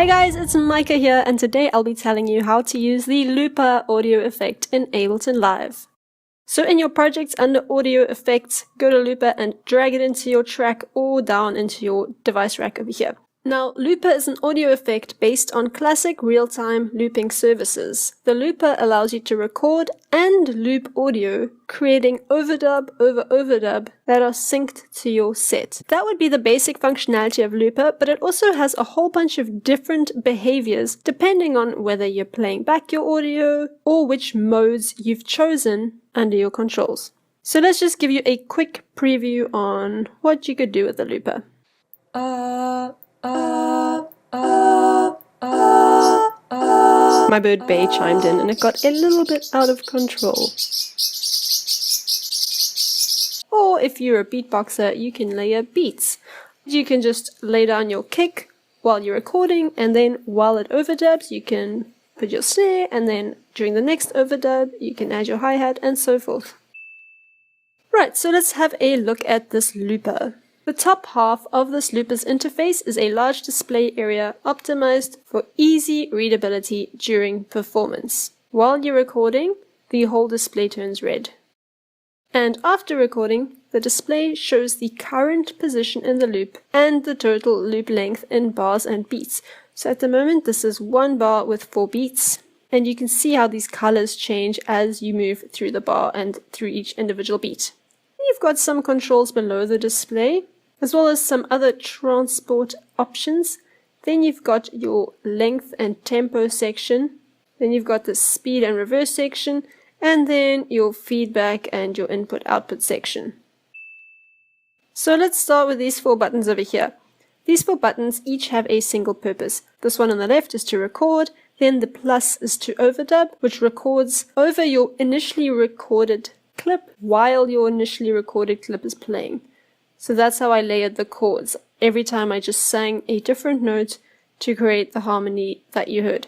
guys, it's Micah here, and today I'll be telling you how to use the looper audio effect in Ableton Live. So in your projects under audio effects, go to looper and drag it into your track or down into your device rack over here. Now, looper is an audio effect based on classic real-time looping services. The looper allows you to record and loop audio, creating overdub over overdub that are synced to your set. That would be the basic functionality of looper, but it also has a whole bunch of different behaviors depending on whether you're playing back your audio or which modes you've chosen under your controls. So let's just give you a quick preview on what you could do with the looper. My bird Bay chimed in and it got a little bit out of control. Or if you're a beatboxer, you can layer beats. You can just lay down your kick while you're recording, and then while it overdubs you can put your snare, and then during the next overdub you can add your hi-hat and so forth. Right, so let's have a look at this looper. The top half of this looper's interface is a large display area optimized for easy readability during performance. While you're recording, the whole display turns red. And after recording, the display shows the current position in the loop and the total loop length in bars and beats. So at the moment this is 1 bar with 4 beats, and you can see how these colors change as you move through the bar and through each individual beat. You've got some controls below the display, as well as some other transport options. Then you've got your length and tempo section, then you've got the speed and reverse section, and then your feedback and your input-output section. So let's start with these 4 buttons over here. These 4 buttons each have a single purpose. This one on the left is to record, then the plus is to overdub, which records over your initially recorded clip while your initially recorded clip is playing. So that's how I layered the chords. Every time I just sang a different note to create the harmony that you heard.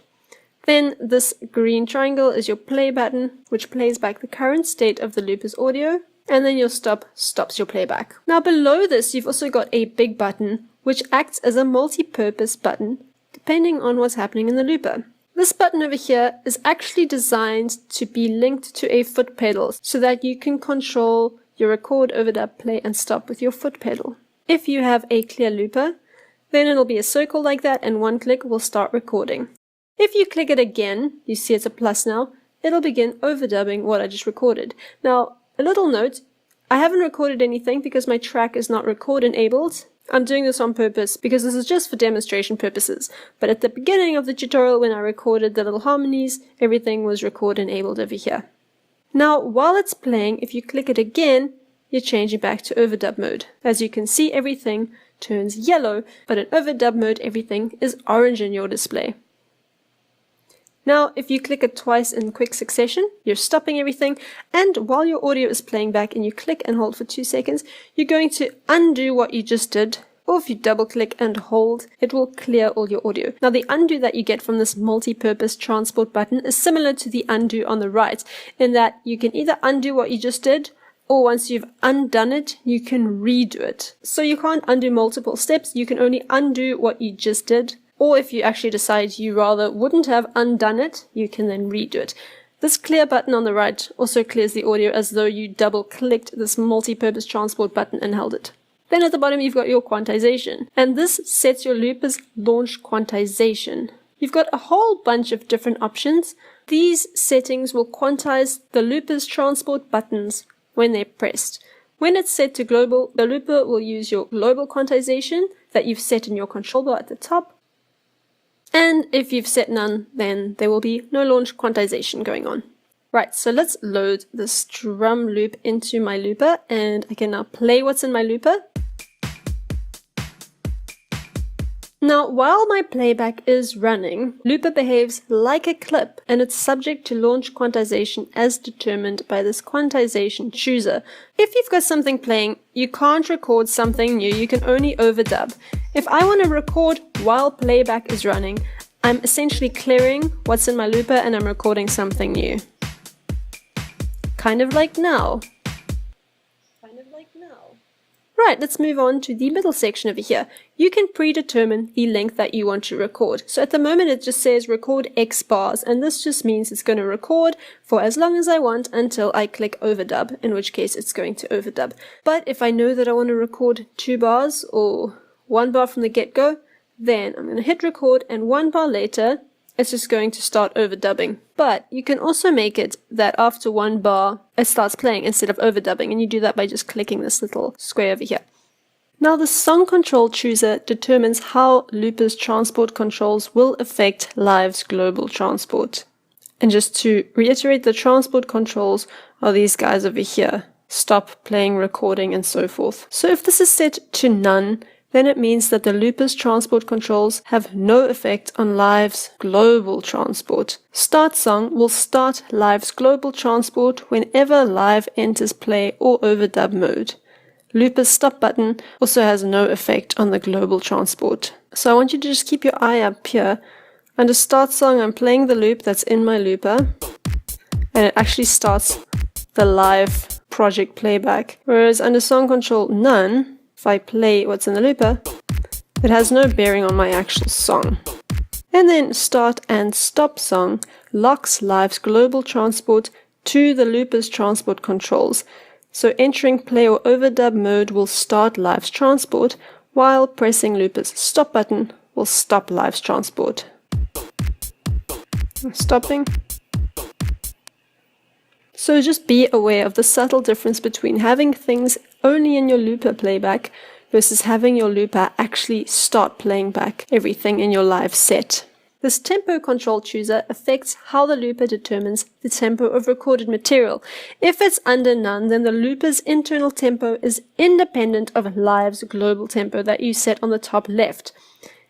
Then this green triangle is your play button, which plays back the current state of the looper's audio, and then your stop stops your playback. Now below this you've also got a big button, which acts as a multi-purpose button depending on what's happening in the looper. This button over here is actually designed to be linked to a foot pedal so that you can control your record, overdub, play and stop with your foot pedal. If you have a clear looper, then it'll be a circle like that and one click will start recording. If you click it again, you see it's a plus now, it'll begin overdubbing what I just recorded. Now, a little note, I haven't recorded anything because my track is not record enabled. I'm doing this on purpose because this is just for demonstration purposes. But at the beginning of the tutorial when I recorded the little harmonies, everything was record enabled over here. Now, while it's playing, if you click it again, you're changing back to overdub mode. As you can see, everything turns yellow, but in overdub mode, everything is orange in your display. Now, if you click it twice in quick succession, you're stopping everything, and while your audio is playing back and you click and hold for 2 seconds, you're going to undo what you just did, or if you double click and hold, it will clear all your audio. Now, the undo that you get from this multi-purpose transport button is similar to the undo on the right, in that you can either undo what you just did, or once you've undone it, you can redo it. So you can't undo multiple steps, you can only undo what you just did. Or if you actually decide you rather wouldn't have undone it, you can then redo it. This clear button on the right also clears the audio as though you double-clicked this multi-purpose transport button and held it. Then at the bottom you've got your quantization, and this sets your looper's launch quantization. You've got a whole bunch of different options. These settings will quantize the looper's transport buttons when they're pressed. When it's set to global, the looper will use your global quantization that you've set in your control bar at the top. And if you've set none, then there will be no launch quantization going on. Right, so let's load this drum loop into my looper, and I can now play what's in my looper. Now, while my playback is running, looper behaves like a clip, and it's subject to launch quantization as determined by this quantization chooser. If you've got something playing, you can't record something new, you can only overdub. If I want to record while playback is running, I'm essentially clearing what's in my looper and I'm recording something new. Kind of like now. Right, let's move on to the middle section over here. You can predetermine the length that you want to record. So at the moment it just says record X bars, and this just means it's going to record for as long as I want until I click overdub, in which case it's going to overdub. But if I know that I want to record 2 bars or 1 bar from the get-go, then I'm going to hit record, and 1 bar later it's just going to start overdubbing. But you can also make it that after 1 bar it starts playing instead of overdubbing, and you do that by just clicking this little square over here. Now the song control chooser determines how Looper's transport controls will affect Live's global transport. And just to reiterate, the transport controls are these guys over here: stop, playing, recording, and so forth. So if this is set to none, then it means that the Looper's transport controls have no effect on Live's global transport. Start song will start Live's global transport whenever Live enters play or overdub mode. Looper's stop button also has no effect on the global transport. So I want you to just keep your eye up here. Under start song, I'm playing the loop that's in my looper, and it actually starts the Live project playback. Whereas under song control none, if I play what's in the looper, it has no bearing on my actual song. And then start and stop song locks Live's global transport to the Looper's transport controls. So entering play or overdub mode will start Live's transport, while pressing Looper's stop button will stop Live's transport. Stopping. So just be aware of the subtle difference between having things only in your looper playback versus having your looper actually start playing back everything in your live set. This tempo control chooser affects how the looper determines the tempo of recorded material. If it's under none, then the looper's internal tempo is independent of Live's global tempo that you set on the top left.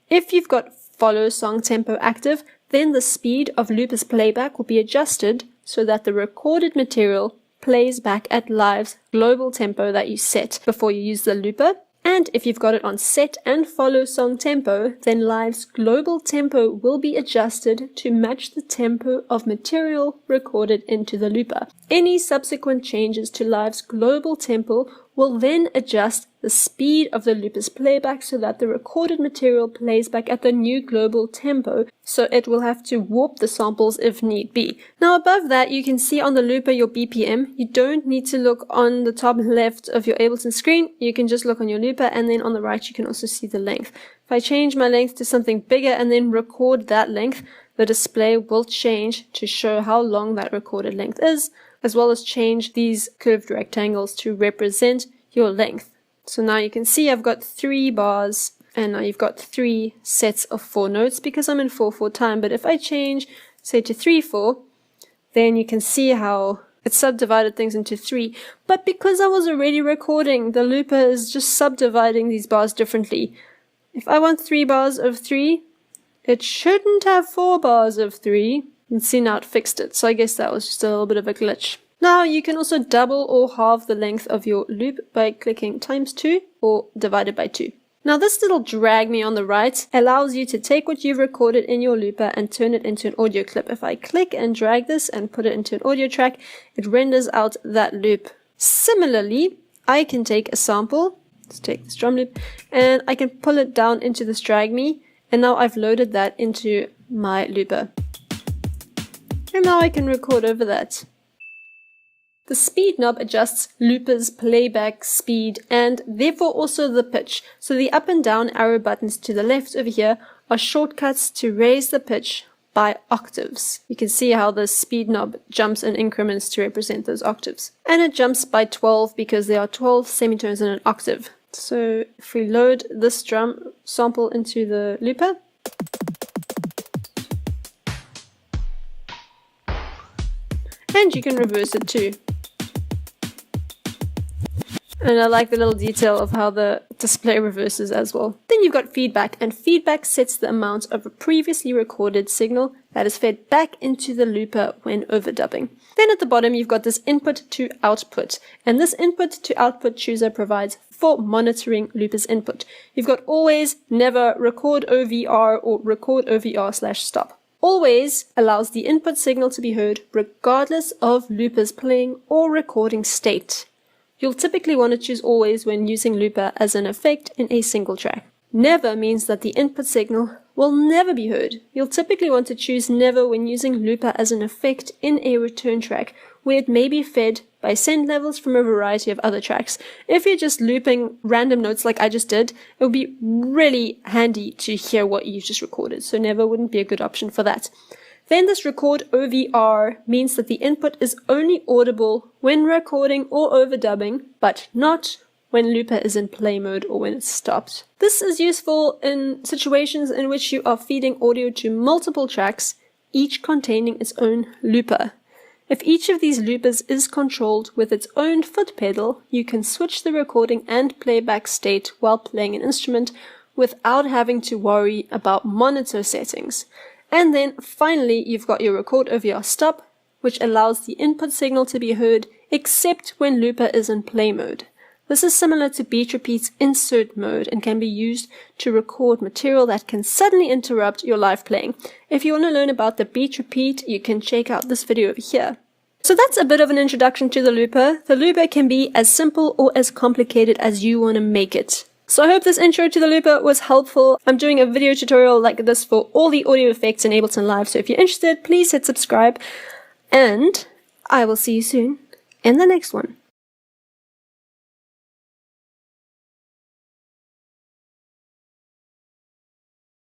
If you've got follow song tempo active, then the speed of looper's playback will be adjusted so that the recorded material plays back at Live's global tempo that you set before you use the looper. And if you've got it on set and follow song tempo, then Live's global tempo will be adjusted to match the tempo of material recorded into the looper. Any subsequent changes to Live's global tempo will then adjust the speed of the looper's playback so that the recorded material plays back at the new global tempo, so it will have to warp the samples if need be. Now above that you can see on the looper your BPM. You don't need to look on the top left of your Ableton screen, you can just look on your looper, and then on the right you can also see the length. If I change my length to something bigger and then record that length, the display will change to show how long that recorded length is, as well as change these curved rectangles to represent your length. So now you can see I've got 3 bars, and now you've got 3 sets of 4 notes because I'm in 4/4 time. But if I change, say, to 3/4, then you can see how it subdivided things into 3. But because I was already recording, the looper is just subdividing these bars differently. If I want 3 bars of 3, it shouldn't have 4 bars of 3. And see, now it fixed it. So I guess that was just a little bit of a glitch. Now you can also double or halve the length of your loop by clicking ×2 or divided by 2. Now this little drag me on the right allows you to take what you've recorded in your looper and turn it into an audio clip. If I click and drag this and put it into an audio track, it renders out that loop. Similarly, I can take a sample, let's take this drum loop, and I can pull it down into this drag me, and now I've loaded that into my looper. And now I can record over that. The speed knob adjusts looper's playback speed and therefore also the pitch. So the up and down arrow buttons to the left over here are shortcuts to raise the pitch by octaves. You can see how the speed knob jumps in increments to represent those octaves. And it jumps by 12 because there are 12 semitones in an octave. So if we load this drum sample into the looper, and you can reverse it too. And I like the little detail of how the display reverses as well. Then you've got feedback, and feedback sets the amount of a previously recorded signal that is fed back into the looper when overdubbing. Then at the bottom you've got this input to output, and this input to output chooser provides for monitoring looper's input. You've got always, never, record OVR, or record OVR/stop. Always allows the input signal to be heard regardless of looper's playing or recording state. You'll typically want to choose always when using looper as an effect in a single track. Never means that the input signal will never be heard. You'll typically want to choose never when using looper as an effect in a return track, where it may be fed by send levels from a variety of other tracks. If you're just looping random notes like I just did, it would be really handy to hear what you just recorded, so never wouldn't be a good option for that. Then this record OVR means that the input is only audible when recording or overdubbing, but not when looper is in play mode or when it's stopped. This is useful in situations in which you are feeding audio to multiple tracks, each containing its own looper. If each of these loopers is controlled with its own foot pedal, you can switch the recording and playback state while playing an instrument without having to worry about monitor settings. And then finally, you've got your record OVR stop, which allows the input signal to be heard except when looper is in play mode. This is similar to beat repeat's insert mode and can be used to record material that can suddenly interrupt your live playing. If you want to learn about the beat repeat, you can check out this video over here. So that's a bit of an introduction to the looper. The looper can be as simple or as complicated as you want to make it. So I hope this intro to the looper was helpful. I'm doing a video tutorial like this for all the audio effects in Ableton Live, so if you're interested, please hit subscribe. And I will see you soon in the next one.